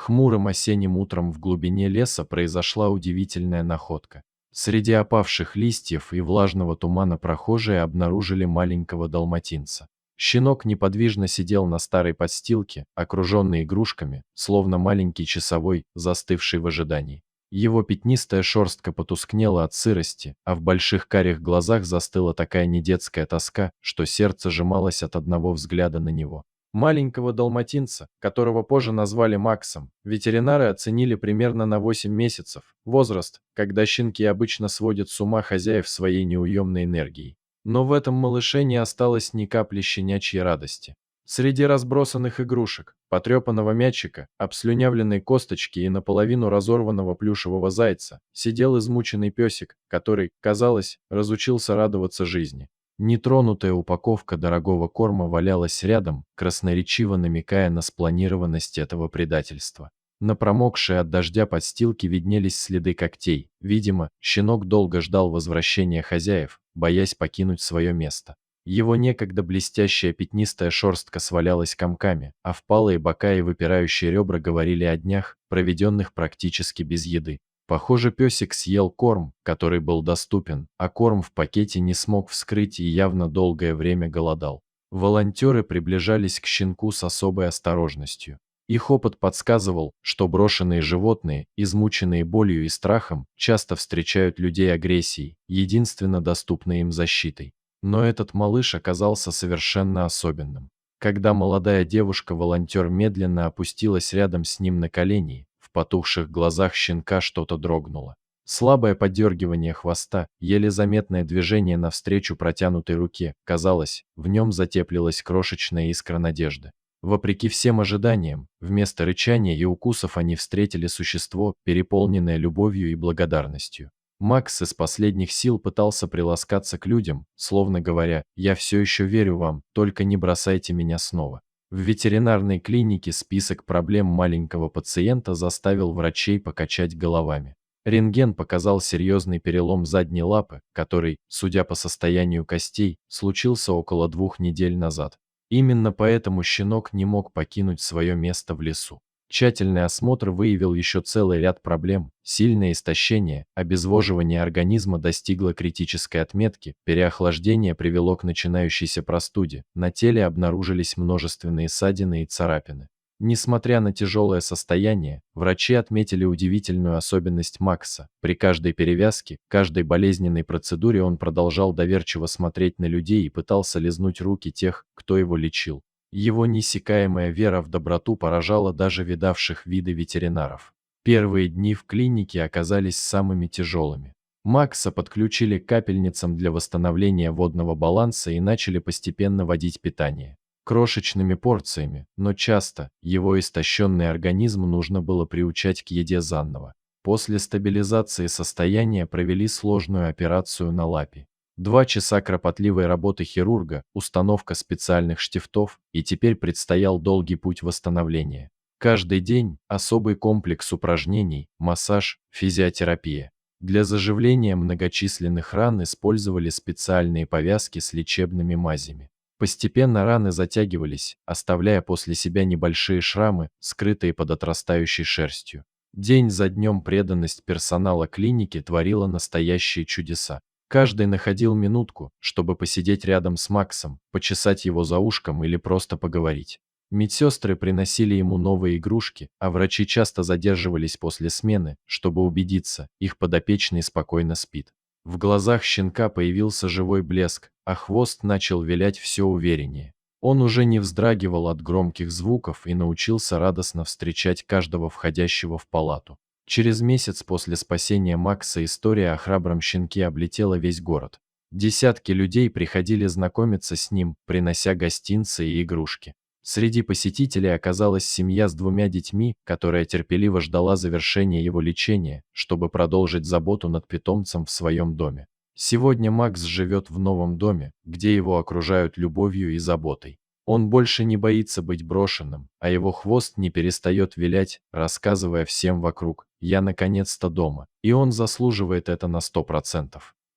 Хмурым осенним утром в глубине леса произошла удивительная находка. Среди опавших листьев и влажного тумана прохожие обнаружили маленького далматинца. Щенок неподвижно сидел на старой подстилке, окруженный игрушками, словно маленький часовой, застывший в ожидании. Его пятнистая шерстка потускнела от сырости, а в больших карих глазах застыла такая недетская тоска, что сердце сжималось от одного взгляда на него. Маленького далматинца, которого позже назвали Максом, ветеринары оценили примерно на 8 месяцев, возраст, когда щенки обычно сводят с ума хозяев своей неуемной энергией. Но в этом малыше не осталось ни капли щенячьей радости. Среди разбросанных игрушек, потрепанного мячика, обслюнявленной косточки и наполовину разорванного плюшевого зайца сидел измученный песик, который, казалось, разучился радоваться жизни. Нетронутая упаковка дорогого корма валялась рядом, красноречиво намекая на спланированность этого предательства. На промокшей от дождя подстилке виднелись следы когтей. Видимо, щенок долго ждал возвращения хозяев, боясь покинуть свое место. Его некогда блестящая пятнистая шерстка свалялась комками, а впалые бока и выпирающие ребра говорили о днях, проведенных практически без еды. Похоже, песик съел корм, который был доступен, а корм в пакете не смог вскрыть и явно долгое время голодал. Волонтеры приближались к щенку с особой осторожностью. Их опыт подсказывал, что брошенные животные, измученные болью и страхом, часто встречают людей агрессией, единственно доступной им защитой. Но этот малыш оказался совершенно особенным. Когда молодая девушка-волонтер медленно опустилась рядом с ним на колени, в потухших глазах щенка что-то дрогнуло. Слабое подергивание хвоста, еле заметное движение навстречу протянутой руке, казалось, в нем затеплилась крошечная искра надежды. Вопреки всем ожиданиям, вместо рычания и укусов они встретили существо, переполненное любовью и благодарностью. Макс из последних сил пытался приласкаться к людям, словно говоря: «Я все еще верю вам, только не бросайте меня снова». В ветеринарной клинике список проблем маленького пациента заставил врачей покачать головами. Рентген показал серьезный перелом задней лапы, который, судя по состоянию костей, случился около 2 недель назад. Именно поэтому щенок не мог покинуть свое место в лесу. Тщательный осмотр выявил еще целый ряд проблем. Сильное истощение, обезвоживание организма достигло критической отметки, переохлаждение привело к начинающейся простуде, на теле обнаружились множественные ссадины и царапины. Несмотря на тяжелое состояние, врачи отметили удивительную особенность Макса. При каждой перевязке, каждой болезненной процедуре он продолжал доверчиво смотреть на людей и пытался лизнуть руки тех, кто его лечил. Его неиссякаемая вера в доброту поражала даже видавших виды ветеринаров. Первые дни в клинике оказались самыми тяжелыми. Макса подключили к капельницам для восстановления водного баланса и начали постепенно вводить питание. Крошечными порциями, но часто, его истощенный организм нужно было приучать к еде заново. После стабилизации состояния провели сложную операцию на лапе. 2 часа кропотливой работы хирурга, установка специальных штифтов, и теперь предстоял долгий путь восстановления. Каждый день особый комплекс упражнений, массаж, физиотерапия. Для заживления многочисленных ран использовали специальные повязки с лечебными мазями. Постепенно раны затягивались, оставляя после себя небольшие шрамы, скрытые под отрастающей шерстью. День за днем преданность персонала клиники творила настоящие чудеса. Каждый находил минутку, чтобы посидеть рядом с Максом, почесать его за ушком или просто поговорить. Медсестры приносили ему новые игрушки, а врачи часто задерживались после смены, чтобы убедиться, их подопечный спокойно спит. В глазах щенка появился живой блеск, а хвост начал вилять все увереннее. Он уже не вздрагивал от громких звуков и научился радостно встречать каждого входящего в палату. Через месяц после спасения Макса история о храбром щенке облетела весь город. Десятки людей приходили знакомиться с ним, принося гостинцы и игрушки. Среди посетителей оказалась семья с 2 детьми, которая терпеливо ждала завершения его лечения, чтобы продолжить заботу над питомцем в своем доме. Сегодня Макс живет в новом доме, где его окружают любовью и заботой. Он больше не боится быть брошенным, а его хвост не перестает вилять, рассказывая всем вокруг: «Я наконец-то дома», и он заслуживает это на 100%.